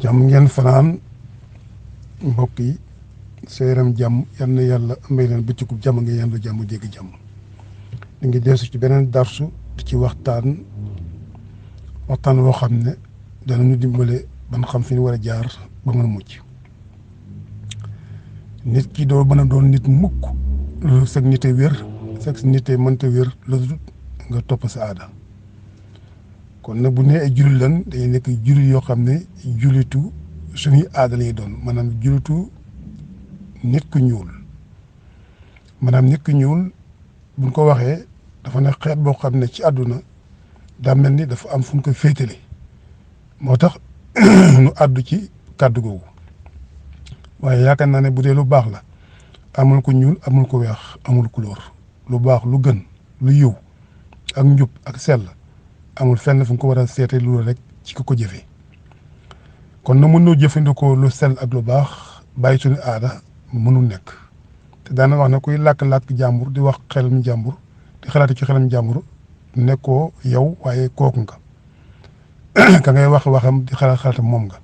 jàmm ngeen fanaan mbokk yi séeram jàmm yal na yàlla may leen bëccëgu jàmm nga yendu jàmm dégg jàmm di ngi deesu ci beneen darsu di ci waxtaan woo xam ne danañu dimbale ban xam fi ñu war a jaar ba mën a mucc nit ki doo mën a doon nit mukk lu sag nite wér sag nite mënta wér lu nga topp sa aada kon nag bu nee ay jullit lan dañuy nekk jullit yoo xam ne jullitu suñuy aada lay doon maanaam jullitu nit ku ñuul maanaam nit ku ñuul buñ ko waxee dafa ne xeet boo xam ne ci àdduna daa mel ni dafa am fu ñu ko féetale moo tax nu àddu ci kàddu googu waaye yaakaar naa ne bu dee lu baax la amul ko ñuul amul ko weex amul couleur lu baax lu gën lu yiw ak njub ak sell amul fenn fu nga ko war a seete loolu rek ci ko jëfee kon na mën noo jëfandikoo lu sell ak lu baax bàyyi suñu aada mënul nekk te daana wax ne kuy làkk-làkk jàmbur di wax xelam jàmbur di xalaati ci xelam jàmbur nekkoo yow waaye kooku nga ka ngay wax waxam di xalaat moom nga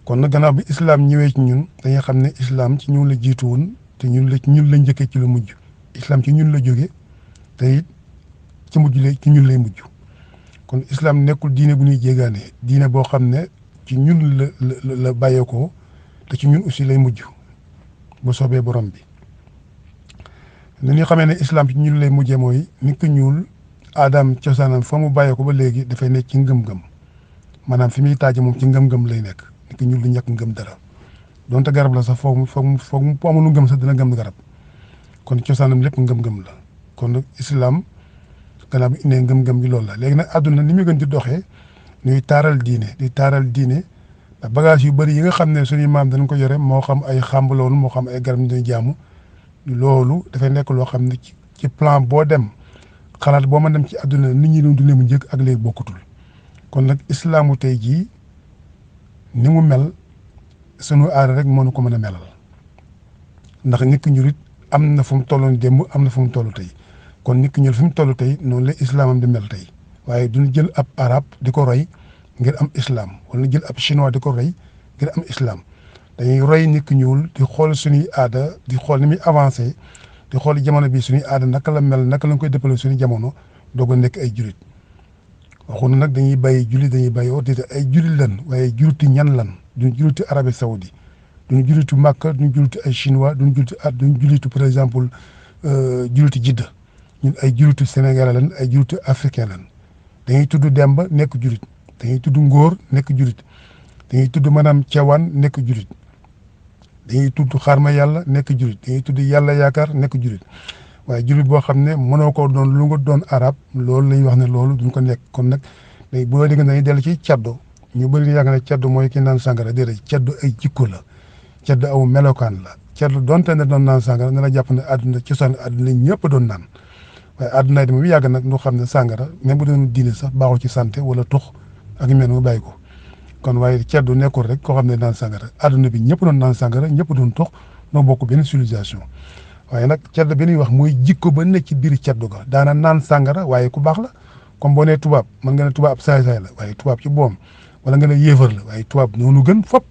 kon nag gannaaw bi islam ñëwee ci ñun dañuy xam ne islam ci ñun la jiitu woon te ñun la njëkkee ci la mujj islam ci ñun la jóge te it ci mujj la ci ñun lay mujj kon islam nekkul diine bu ñuy jéegaane diine boo xam ne ci ñun la bàyyeekoo te ci ñun aussi lay mujj bu soobee borom bi ni ñu xamee ne islam ci ñun lay mujjee mooy nit ku ñuul aadam cosaanam fa mu bàyyeekoo ba léegi dafay nekk ci ngëm-ngëm maanaam fi muy taaje moom ci ngëm-ngëm lay nekk nit ku ñuul du ñàkk ngëm dara donte garab la sax foog mu amul ngëm sax dina ngëm garab kon cosaanam lépp ngëm-ngëm la kon nag islam gannaaw bi indee ngëm-ngëm bi loolu la léegi nag àdduna ni muy gën di doxee ñuy taaral diine di taaral diine ndax bagage yu bëri yi nga xam ne suñuy maam dañ ko yore moo xam ay xàmb loolu moo xam ay garab ñu dañuy jaamu loolu dafay nekk loo xam ne ci plan boo dem xalaat boo ma dem ci àdduna nit ñi doon dundee mu njëkk ak léegi bokkutul kon nag islaamu tey jii ni mu mel sunu aada rek moo nu ko mën a melal ndax nit ku ñuul it am na fu mu tolloon démb am na fu mu toll tey kon nit ku ñuul fi mu toll tey noonu la islamam di mel tey waaye duñu jël ab arab di ko roy ngir am islam wala jël ab chinois di ko roy ngir am islam dañuy roy nit ku ñuul di xool suñuy aada di xool ni muy avancé di xool jamono bi suñuy aada naka la mel naka lañ koy dëppale suñu jamono doog a nekk ay julit waxuñu nag dañuy bàyyi julit dañuy bàyyi ordité ay julit lan waaye juliti ñan lan duñu juliti Arabie Saoudi duñu julitu Makka duñu juliti ay chinois duñu julitu par exemple juliti Jidda ñun ay julitu Sénégal lan ay julitu africain lan dañuy tudd Demba nekk julit dañuy tudd Ngóor nekk julit dañuy tudd maanaam Cewaan nekk julit dañuy tudd Xarma Yàlla nekk julit dañuy tudd Yàlla Yaakaar nekk julit waaye julit boo xam ne mënoo ko doon lu nga doon arab loolu la ñuy wax ne loolu duñ ko nekk kon nag day boo dégg dañuy dellu ci caddo ñu bëri yàgg ne caddo mooy ki naan sàngara déedéet caddo ay jikko la caddo aw melokaan la caddo donte ne doon naan sàngara na la jàpp ne àdduna cosaan àdduna ñëpp doon naan waaye àdduna yi yàgg nag ñu xam ne sàngara même bu doon diine sax baaxul ci santé wala tux ak yu mel mu bàyyi ko kon waaye caddo nekkul rek koo xam ne naan sàngara àdduna bi ñëpp doon naan sàngara ñëpp doon tux noo bokk benn civilisation waaye nag caddo bi ñuy wax mooy jikko ba nekk ci biir caddo ga daana naan sàngara waaye ku baax la comme boo nee tubaab mën nga ne tubaab saay-saay la waaye tubaab ci boom wala nga ne yéefar la waaye tubaab noonu gën fop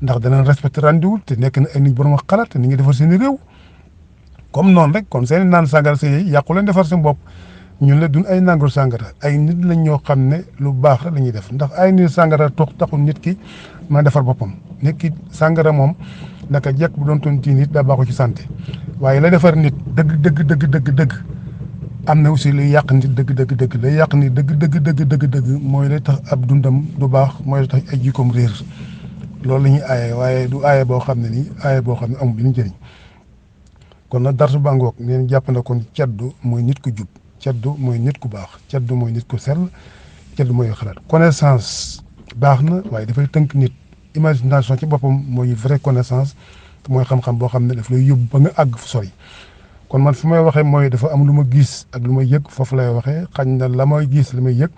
ndax danañ respecté rendez-vous te nekk na ay nit borom xalaat te ni ngi defar seen i réew comme noonu rek kon seen naan sàngara sa yooyu yàqu leen defar seen bopp ñun la duñ ay nangul sàngara ay nit lañ ñoo xam ne lu baax la ñuy def ndax ay nit sàngara taxul nit ki mën a defar boppam nit ki sàngara moom naka jekk bu doon toon tii nit daa baaxu ci santé waaye la defar nit dëgg am na aussi luy yàq nit dëgg lay yàq nit dëgg mooy lay tax ab dundam du baax mooy lay tax ay jikkoom réer loolu la ñuy aaye waaye du aaye boo xam ne nii aaye boo xam ne amul benn njëriñ kon nag darsu bàngoog neen jàpp na kon caddu mooy nit ku jub caddu mooy nit ku baax caddu mooy nit ku sell caddu mooy xalaat connaissance baax na waaye dafay tënk nit imagination ci boppam mooy vraie connaissance te mooy xam-xam boo xam ne daf lay yóbbu ba nga àgg fu sori kon man fi may waxee mooy dafa am lu ma gis ak lu ma yëg foofu lay waxee xañ na la may gis la may yëg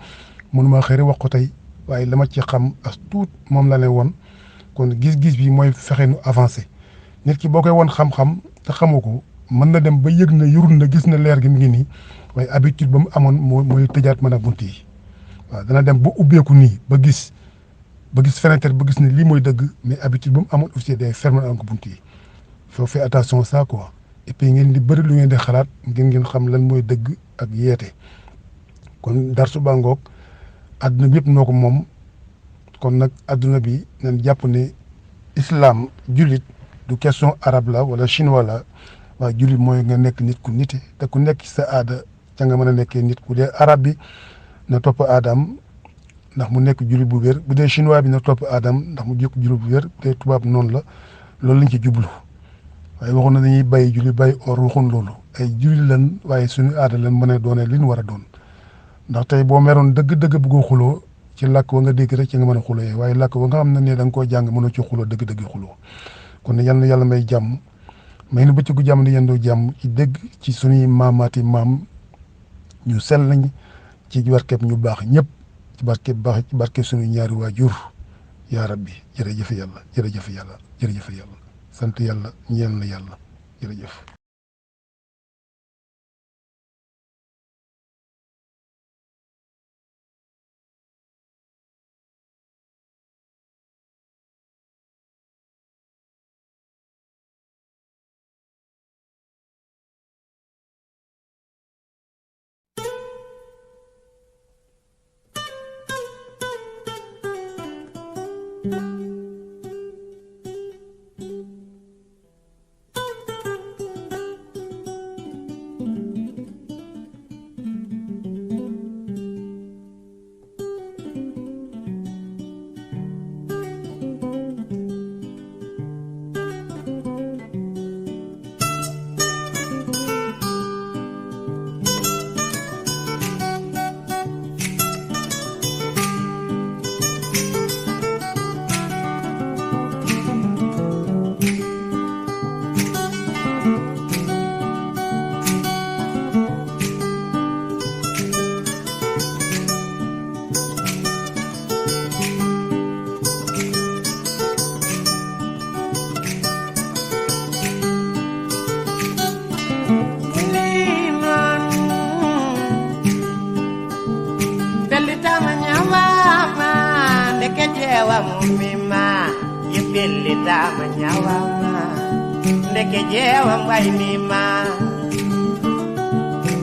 mënuma xëri wax ko tey waaye la ma ci xam as tuut moom la leen woon kon gis-gis bi mooy fexe nu avancé nit ki boo koy woon xam-xam te xamu ko mën na dem ba yëg na yurul na gis na leer gi mi ngi nii waaye habitude ba mu amoon mooy tëjaat mën a bunt yi waaw dana dem ba ubbeeku nii ba gis fenêtre ba gis ne lii mooy dëgg mais habitude ba mu amoon aussi day fermer ko bunt yi faut faire attention ça quoi et puis ngeen di bëri lu ngeen di xalaat ngeen xam lan mooy dëgg ak yeete kon darsu bàngoog adduna bi yëpp noo ko moom kon nag adduna bi nañ jàpp ne islam jullit du question arabe la wala chinois la waaye jullit mooy nga nekk nit ku nite te ku nekk sa aada ca nga mën a nekkee nit ku dee arabe bi na topp aadam ndax mu nekk jullit bu wér bu dee chinois bi na topp aadam ndax mu jëkk jullit bu wér bu dee tubaab noonu la loolu lañ ci jublu waaye waxoon na dañuy bàyyi julli bàyyi or waxoon loolu ay julli lan waaye suñu aada lan mën a doone li ñu war a doon ndax tey boo meroon dëgg-dëgg bëggoo xuloo ci làkk wa nga dégg rek ci nga mën a xuloo waaye làkk wa nga xam ne da nga koo jàng mënoo ci xuloo dëgg-dëgg xuloo kon ne yal na yàlla may jàmm may nu bëccëgu jàmm di yendoo jàmm ci dégg ci suñuy maamaati maam ñu sell nañ ci barkeb ñu baax ñëpp ci barkeb baax ci barkeb suñu ñaari waajur yaa rabbi jërëjëf yàlla jërëjëf yàlla jërëjëf yàlla sant yàlla ñeel na yàlla jërëjëf mumima yipilita manyawama ndeke jewa mbay mima